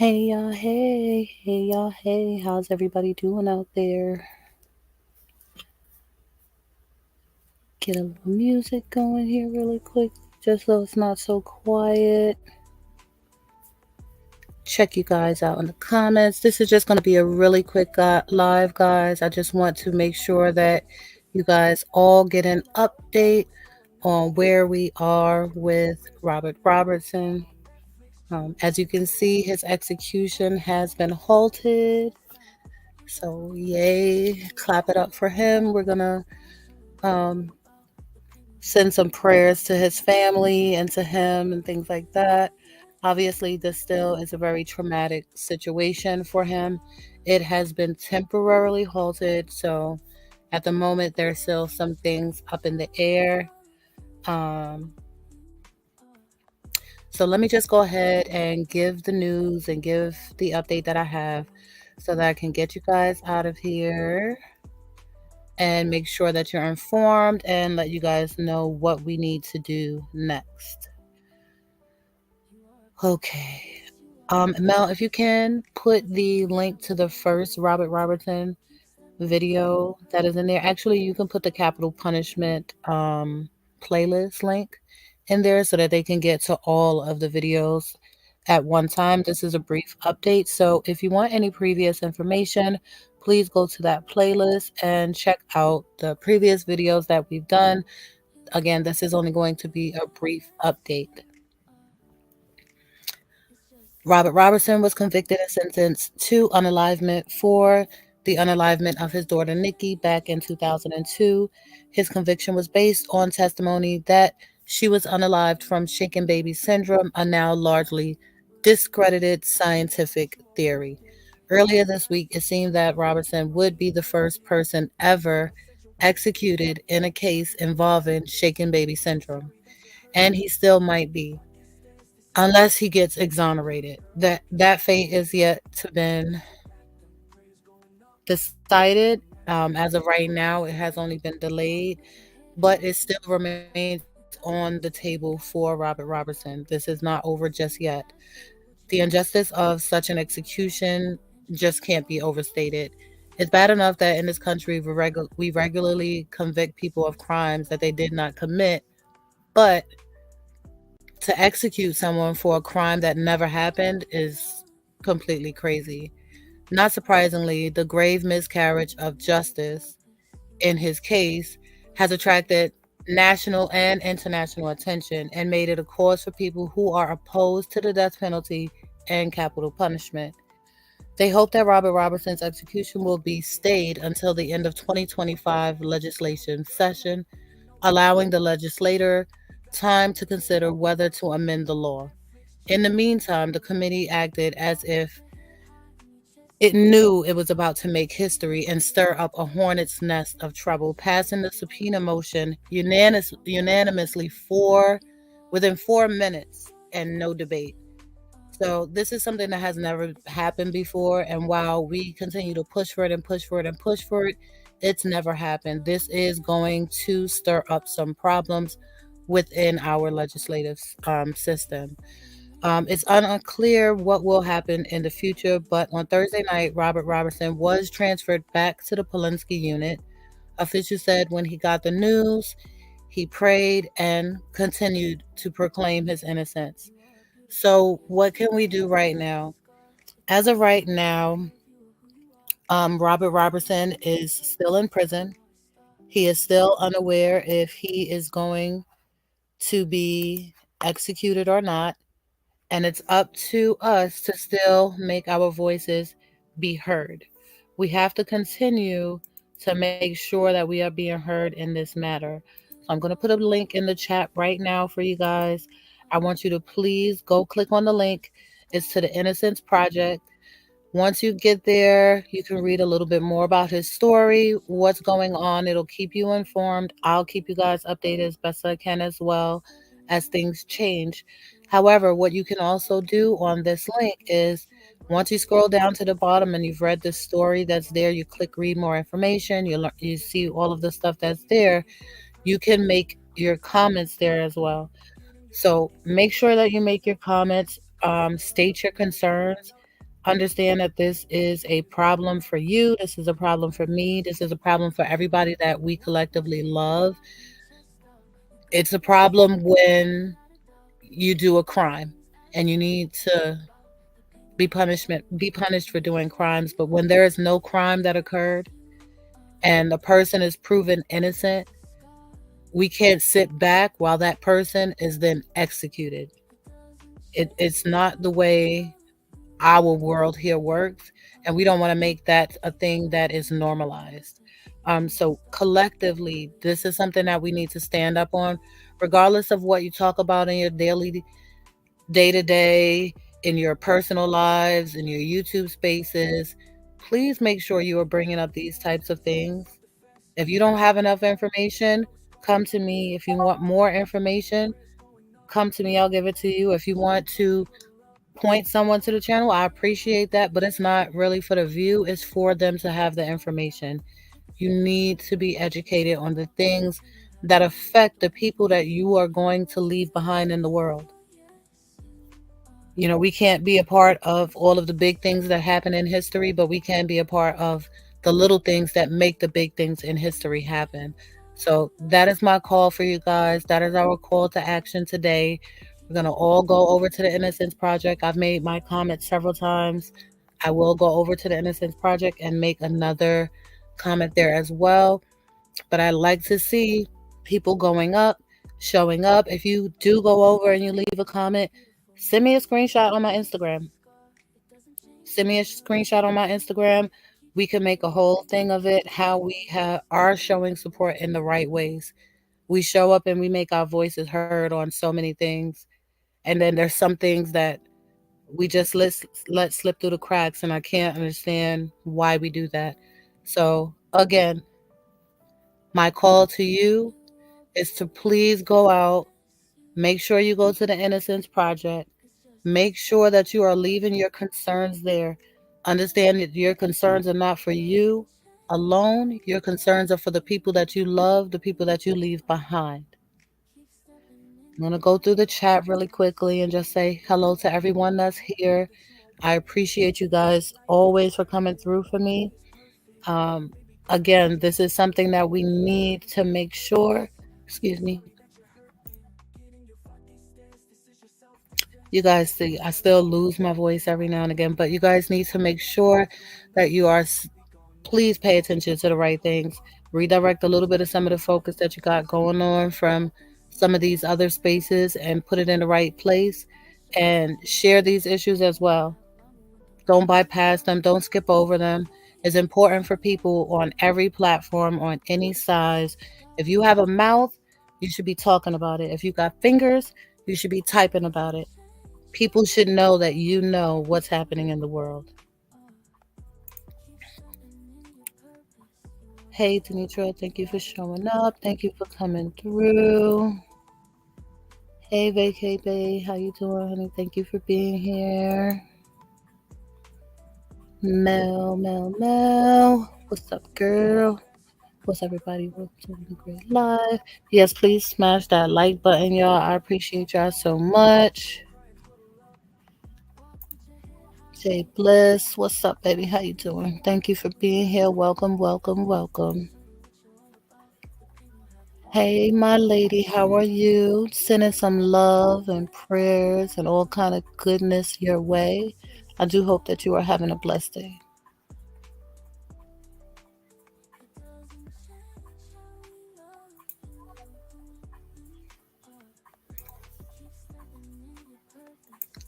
Hey y'all, hey, how's everybody doing out there? Get a little music going here really quick, just so it's not so quiet. Check you guys out in the comments. This is just going to be a really quick live, guys. I just want to make sure that you guys all get an update on where we are with Robert Robertson. As you can see, his execution has been halted. So, yay, clap it up for him. We're going to um, send some prayers to his family and to him and things like that. Obviously, this still is a very traumatic situation for him. It has been temporarily halted. So, at the moment, there's still some things up in the air. Um, so, let me just go ahead and give the news and give the update that I have so that I can get you guys out of here and make sure that you're informed and let you guys know what we need to do next. Okay. Mel, if you can put the link to the first Robert Robertson video that is in there. Actually, you can put the capital punishment playlist link in there so that they can get to all of the videos at one time. This is a brief update. So if you want any previous information, please go to that playlist and check out the previous videos that we've done. Again, this is only going to be a brief update. Robert Roberson was convicted and sentenced to unalivement for the unalivement of his daughter Nikki back in 2002. His conviction was based on testimony that she was unalived from shaken baby syndrome, a now largely discredited scientific theory. Earlier this week, it seemed that Robertson would be the first person ever executed in a case involving shaken baby syndrome, and he still might be unless he gets exonerated. That fate is yet to been decided. As of right now, it has only been delayed, but it still remains on the table for Robert Robertson. This is not over just yet. The injustice of such an execution just can't be overstated. It's bad enough that in this country we regularly convict people of crimes that they did not commit, but to execute someone for a crime that never happened is completely crazy. Not surprisingly, the grave miscarriage of justice in his case has attracted national and international attention and made it a cause for people who are opposed to the death penalty and capital punishment. They hope that Robert Robertson's execution will be stayed until the end of 2025 legislation session, allowing the legislator time to consider whether to amend the law. In the meantime, the committee acted as if it knew it was about to make history and stir up a hornet's nest of trouble, passing the subpoena motion unanimously within 4 minutes and no debate. So this is something that has never happened before, and while we continue to push for it and push for it and push for it, it's never happened. This is going to stir up some problems within our legislative system. It's unclear what will happen in the future, but on Thursday night, Robert Robertson was transferred back to the Polinsky unit. Officials said when he got the news, he prayed and continued to proclaim his innocence. So, what can we do right now? As of right now, Robert Robertson is still in prison. He is still unaware if he is going to be executed or not. And it's up to us to still make our voices be heard. We have to continue to make sure that we are being heard in this matter. So I'm going to put a link in the chat right now for you guys. I want you to please go click on the link. It's to the Innocence Project. Once you get there, you can read a little bit more about his story, what's going on. It'll keep you informed. I'll keep you guys updated as best I can as well as things change. However, what you can also do on this link is once you scroll down to the bottom and you've read the story that's there, you click read more information, you see all of the stuff that's there, you can make your comments there as well. So make sure that you make your comments, state your concerns. Understand that this is a problem for you. This is a problem for me. This is a problem for everybody that we collectively love. It's a problem when you do a crime and you need to be punished for doing crimes. But when there is no crime that occurred and the person is proven innocent, we can't sit back while that person is then executed. It's not the way our world here works, and we don't want to make that a thing that is normalized. So collectively, this is something that we need to stand up on, regardless of what you talk about in your daily, day to day, in your personal lives, in your YouTube spaces. Please make sure you are bringing up these types of things. If you don't have enough information, come to me. If you want more information, come to me. I'll give it to you. If you want to point someone to the channel, I appreciate that, but it's not really for the view, it's for them to have the information. You need to be educated on the things that affect the people that you are going to leave behind in the world. You know, we can't be a part of all of the big things that happen in history, but we can be a part of the little things that make the big things in history happen. So that is my call for you guys. That is our call to action today. We're going to all go over to the Innocence Project. I've made my comment several times. I will go over to the Innocence Project and make another comment there as well. But I like to see people going up, showing up. If you do go over and you leave a comment, send me a screenshot on my Instagram. Send me a screenshot on my Instagram. We can make a whole thing of it, how we are showing support in the right ways. We show up and we make our voices heard on so many things. And then there's some things that we just let slip through the cracks, and I can't understand why we do that. So, again, my call to you is to please go out. Make sure you go to the Innocence Project. Make sure that you are leaving your concerns there. Understand that your concerns are not for you alone. Your concerns are for the people that you love, the people that you leave behind. I'm going to go through the chat really quickly and just say hello to everyone that's here. I appreciate you guys always for coming through for me. Um, Again, this is something that we need to make sure, excuse me, you guys see, I still lose my voice every now and again, but you guys need to make sure that you are, please pay attention to the right things. Redirect a little bit of some of the focus that you got going on from some of these other spaces and put it in the right place and share these issues as well. Don't bypass them, don't skip over them. It's important for people on every platform, on any size. If you have a mouth, you should be talking about it. If you got fingers, you should be typing about it. People should know that you know what's happening in the world. Hey, Denitra, thank you for showing up. Thank you for coming through. Hey, Vacay Bay, how you doing, honey? Thank you for being here. Mel. What's up, girl? What's everybody? Welcome to the great live. Yes, please smash that like button, y'all. I appreciate y'all so much. Jay Bliss, what's up, baby? How you doing? Thank you for being here. Welcome. Hey, my lady, how are you? Sending some love and prayers and all kind of goodness your way. I do hope that you are having a blessed day.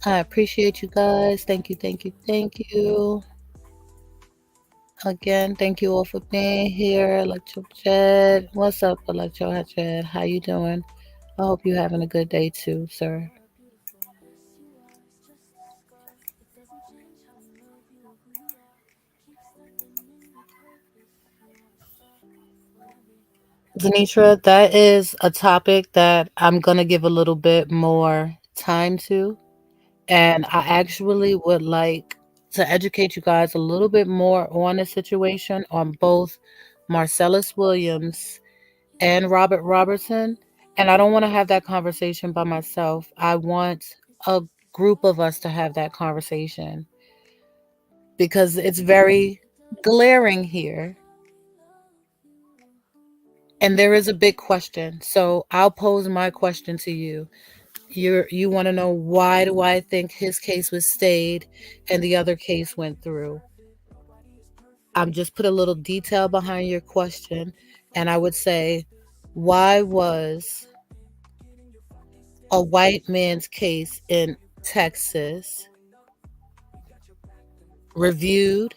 I appreciate you guys. Thank you. Again, thank you all for being here. Electro Jed. What's up, Electro Jed? How you doing? I hope you're having a good day too, sir. Denitra, that is a topic that I'm going to give a little bit more time to. And I actually would like to educate you guys a little bit more on the situation on both Marcellus Williams and Robert Robertson. And I don't want to have that conversation by myself. I want a group of us to have that conversation. because it's very glaring here. And there is a big question. So I'll pose my question to you. You want to know, why do I think his case was stayed and the other case went through? I'm just put a little detail behind your question, and I would say, why was a white man's case in Texas reviewed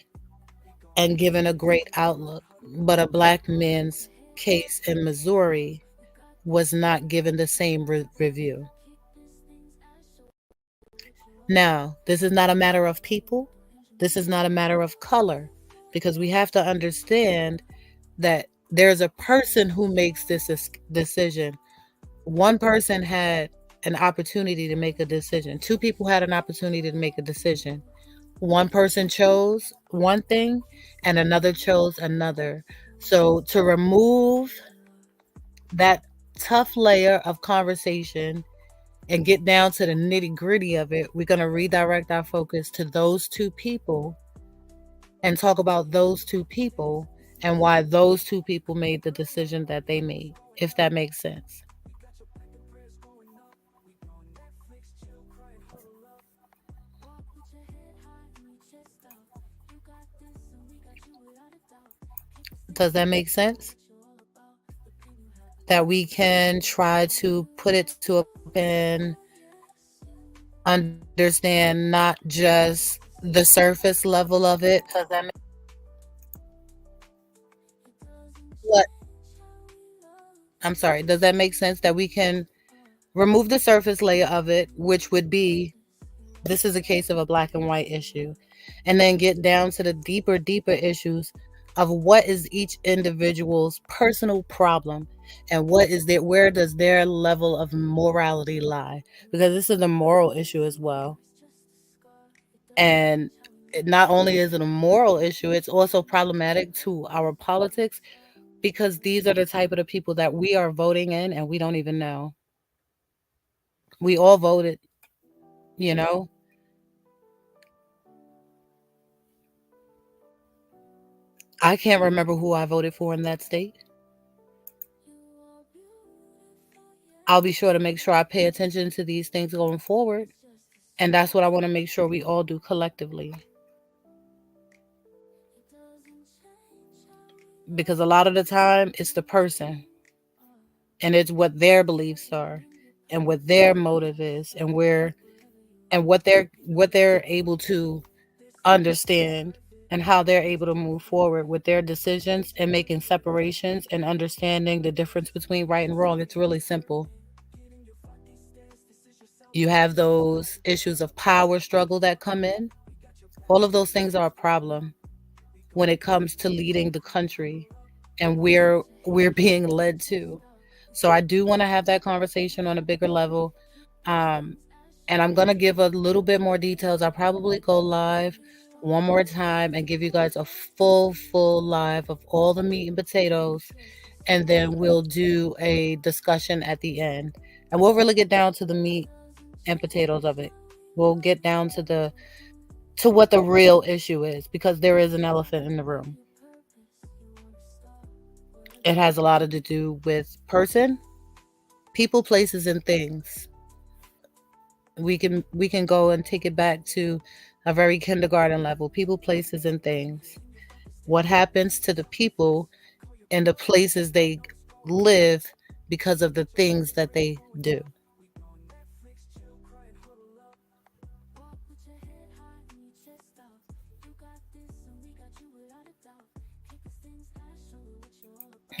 and given a great outlook, but a black man's case in Missouri was not given the same review? Now, this is not a matter of people. This is not a matter of color, because we have to understand that there's a person who makes this decision. One person had an opportunity to make a decision. Two people had an opportunity to make a decision. One person chose one thing and another chose another. So to remove that tough layer of conversation and get down to the nitty gritty of it, we're going to redirect our focus to those two people and talk about those two people and why those two people made the decision that they made, if that makes sense. Does that make sense? That we can try to put it to a pen, understand not just the surface level of it. Does that make what I'm sorry, does that make sense, that we can remove the surface layer of it, which would be, this is a case of a black and white issue, and then get down to the deeper issues of what is each individual's personal problem and what is their, where does their level of morality lie, because this is a moral issue as well. And not only is it a moral issue, it's also problematic to our politics, because these are the type of the people that we are voting in and we don't even know. We all voted, you know. I can't remember who I voted for in that state. I'll be sure to make sure I pay attention to these things going forward. And that's what I want to make sure we all do collectively. Because a lot of the time it's the person and it's what their beliefs are and what their motive is and where and what they're able to understand and how they're able to move forward with their decisions and making separations and understanding the difference between right and wrong. It's really simple. You have those issues of power struggle that come in. All of those things are a problem when it comes to leading the country and where we're being led to. So I do want to have that conversation on a bigger level. Um, and I'm going to give a little bit more details. I'll probably go live one more time and give you guys a full live of all the meat and potatoes. And then we'll do a discussion at the end. And we'll really get down to the meat and potatoes of it. We'll get down to what the real issue is, because there is an elephant in the room. It has a lot to do with person, people, places, and things. We can go and take it back to a very kindergarten level. People, places, and things. What happens to the people and the places they live because of the things that they do.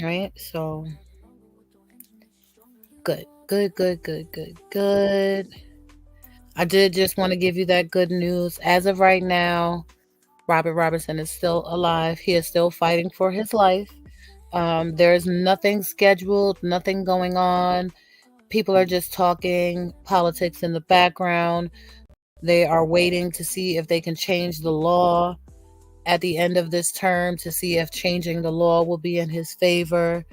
Right? So good. I did just want to give you that good news. As of right now, Robert Roberson is still alive. He is still fighting for his life. There's nothing scheduled, nothing going on. People are just talking politics in the background. They are waiting to see if they can change the law at the end of this term, to see if changing the law will be in his favor.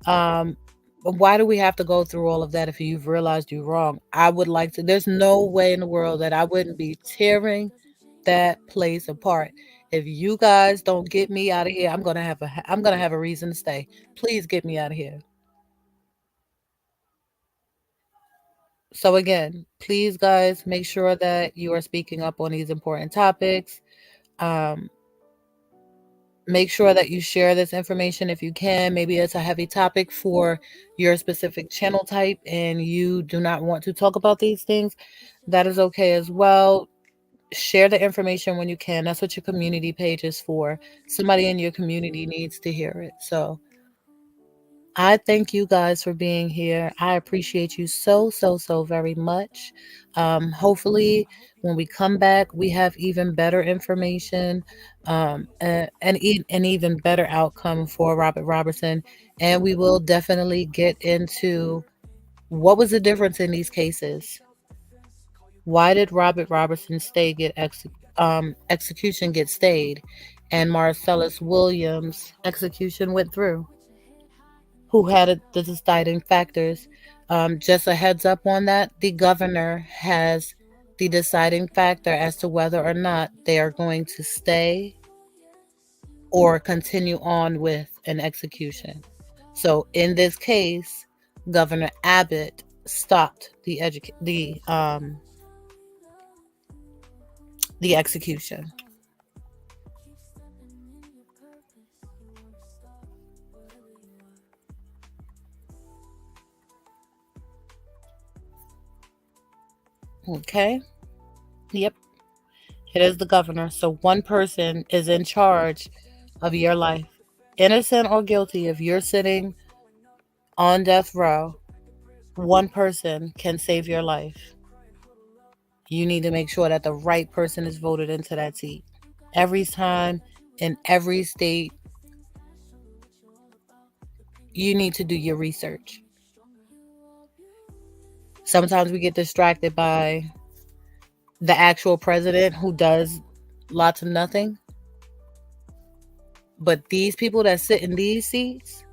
Why do we have to go through all of that if you've realized you're wrong? I would like to, there's no way in the world that I wouldn't be tearing that plays a part. If you guys don't get me out of here, I'm gonna have a reason to stay. Please get me out of here. So again, please guys make sure that you are speaking up on these important topics. Um, Make sure that you share this information if you can. Maybe it's a heavy topic for your specific channel type and you do not want to talk about these things. That is okay as well. Share the information when you can. That's what your community page is for. Somebody in your community needs to hear it. So I thank you guys for being here. I appreciate you so, so, so very much. Hopefully, when we come back, we have even better information, an even better outcome for Robert Robertson. And we will definitely get into what was the difference in these cases. Why did Robert Robertson execution get stayed, and Marcellus Williams' execution went through? Who had the deciding factors? Just a heads up on that, the governor has the deciding factor as to whether or not they are going to stay or continue on with an execution. So in this case, Governor Abbott stopped the execution. Okay. Yep. It is the governor. So one person is in charge of your life. Innocent or guilty, if you're sitting on death row, one person can save your life. You need to make sure that the right person is voted into that seat. Every time, in every state, you need to do your research. Sometimes we get distracted by the actual president who does lots of nothing. But these people that sit in these seats,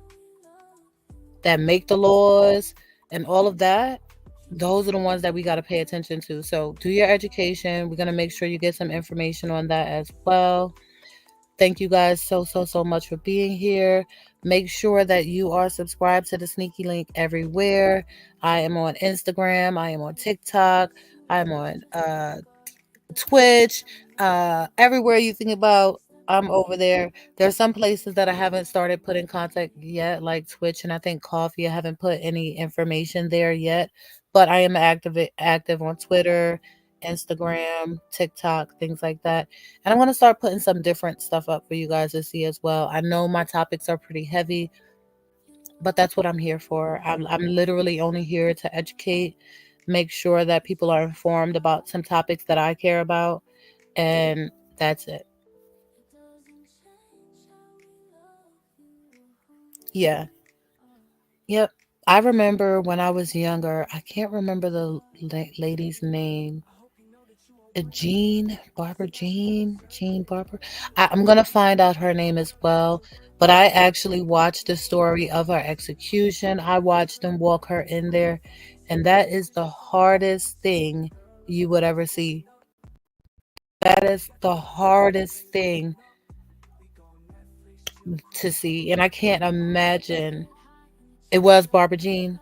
that make the laws and all of that, those are the ones that we got to pay attention to. So do your education. We're going to make sure you get some information on that as well. Thank you guys so, so, so much for being here. Make sure that you are subscribed to the Sneaky Link everywhere. I am on Instagram. I am on TikTok. I'm on Twitch. Everywhere you think about, I'm over there. There's some places that I haven't started putting contact yet, like Twitch and I think Coffee. I haven't put any information there yet, but I am active on Twitter, Instagram, TikTok, things like that. And I'm going to start putting some different stuff up for you guys to see as well. I know my topics are pretty heavy, but that's what I'm here for. I'm literally only here to educate, make sure that people are informed about some topics that I care about, and that's it. Yeah. Yep. I remember when I was younger, I can't remember the lady's name. Jean Barber. I'm going to find out her name as well. But I actually watched the story of her execution. I watched them walk her in there. And that is the hardest thing you would ever see. That is the hardest thing to see. And I can't imagine. It was Barbara Jean.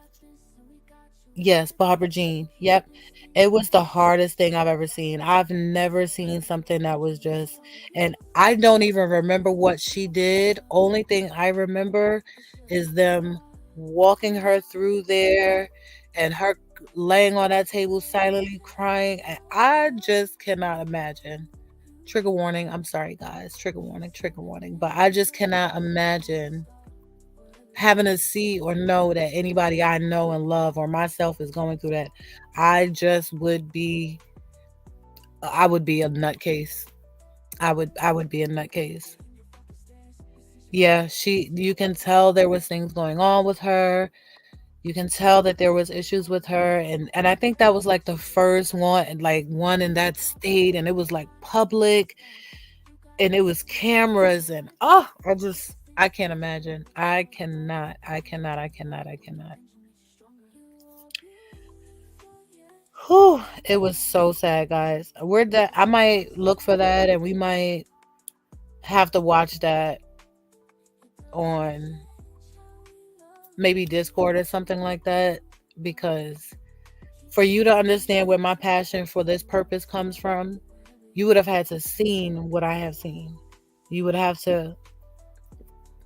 Yes, Barbara Jean. Yep. It was the hardest thing I've ever seen. I've never seen something that was just, and I don't even remember what she did. Only thing I remember is them walking her through there and her laying on that table silently crying. And I just cannot imagine. Trigger warning. I'm sorry, guys. Trigger warning, trigger warning. But I just cannot imagine having to see or know that anybody I know and love or myself is going through that. I just I would be a nutcase. I would be a nutcase. Yeah, you can tell there was things going on with her. You can tell that there was issues with her, and I think that was like the first one, like one in that state, and it was like public, and it was cameras, and I can't imagine. I cannot. Whew, it was so sad, guys. I might look for that and we might have to watch that on maybe Discord or something like that, because for you to understand where my passion for this purpose comes from, you would have had to seen what I have seen. You would have to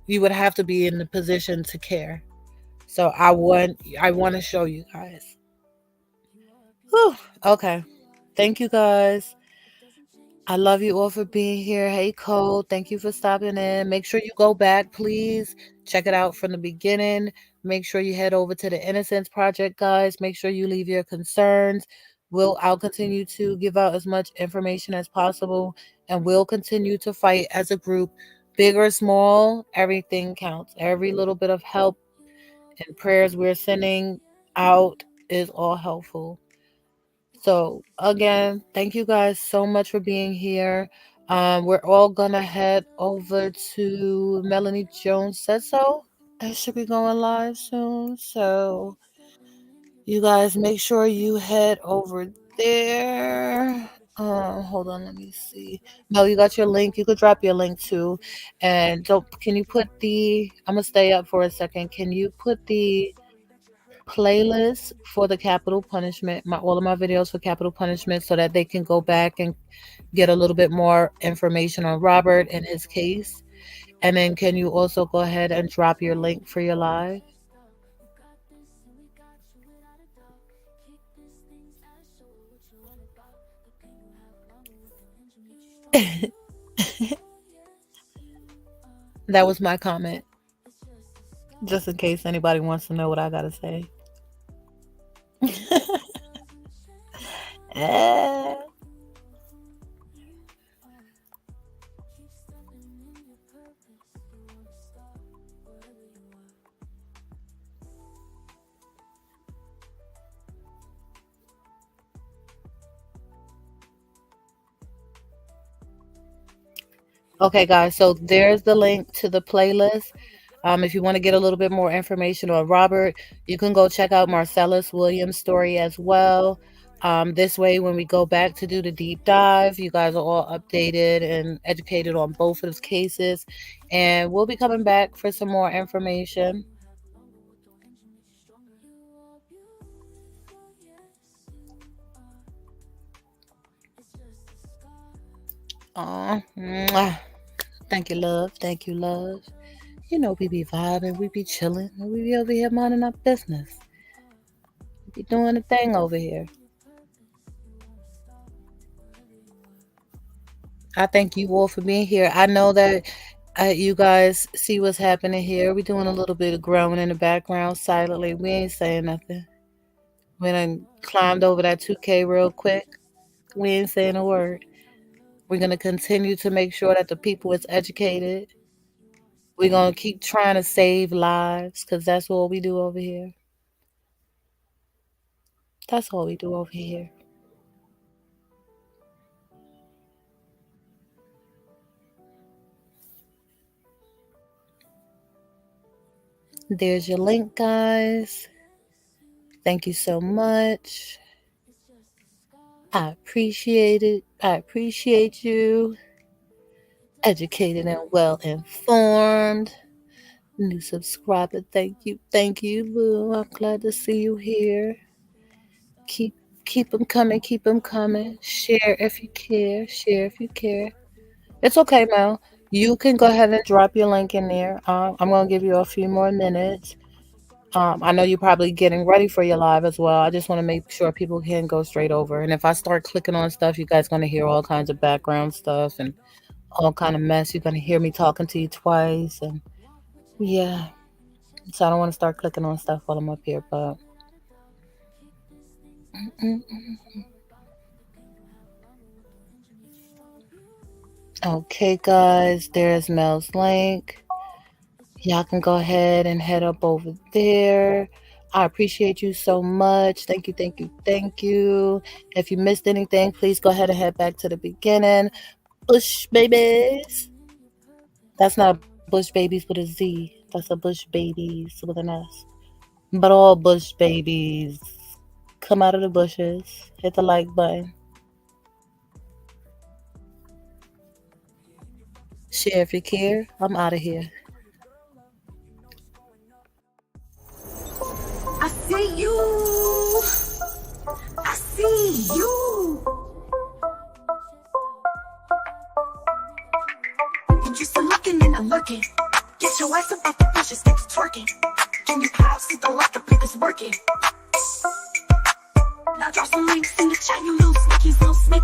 you would have to be in the position to care. So I want to show you guys. Whew, okay. Thank you guys. I love you all for being here. Hey, Cole, thank you for stopping in. Make sure you go back, please. Check it out from the beginning. Make sure you head over to the Innocence Project, guys. Make sure you leave your concerns. I'll continue to give out as much information as possible, and we'll continue to fight as a group, big or small. Everything counts. Every little bit of help and prayers we're sending out is all helpful. So again, thank you guys so much for being here. We're all gonna head over to Melanie Jones said so. I should be going live soon. So you guys make sure you head over there. Hold on, let me see. Mel, you got your link. You could drop your link too. And don't can you put I'm gonna stay up for a second. Can you put the playlist for the capital punishment, all of my videos for capital punishment, so that they can go back and get a little bit more information on Robert and his case. And then can you also go ahead and drop your link for your live? That was my comment, just in case anybody wants to know what I gotta say. Eh. Okay, guys, so there's the link to the playlist. If you want to get a little bit more information on Robert, you can go check out Marcellus Williams' story as well. This way, when we go back to do the deep dive, you guys are all updated and educated on both of those cases. And we'll be coming back for some more information. Thank you, love. Thank you, love. You know, we be vibing, we be chilling, and we be over here minding our business. We be doing the thing over here. I thank you all for being here. I know that you guys see what's happening here. We're doing a little bit of growing in the background silently. We ain't saying nothing. We done climbed over that 2K real quick. We ain't saying a word. We're going to continue to make sure that the people is educated. We're going to keep trying to save lives, because that's what we do over here. That's all we do over here. There's your link, guys. Thank you so much. I appreciate it. I appreciate you. Educated and well informed. New subscriber, thank you. Thank you, Lou. I'm glad to see you here. Keep keep them coming. Keep them coming. Share if you care. Share if you care. It's okay, Mel. You can go ahead and drop your link in there. I'm going to give you a few more minutes. I know you're probably getting ready for your live as well. I just want to make sure people can go straight over. And if I start clicking on stuff, you guys going to hear all kinds of background stuff and all kind of mess. You're going to hear me talking to you twice. And yeah. So I don't want to start clicking on stuff while I'm up here. But okay, guys, there's Mel's link. Y'all can go ahead and head up over there. I appreciate you so much. Thank you, thank you, thank you. If you missed anything, please go ahead and head back to the beginning. Bush babies. That's not Bush babies with a Z. That's a Bush babies with an S. But all Bush babies. Come out of the bushes. Hit the like button. Share if you care. I'm out of here. I see you. I see you. You just a looking and a lurking. Get your ass up off the bushes, get to twerking. Can you pop, see the like the biggest working. Now drop some links in the chat, you little sneakies, little sneaky.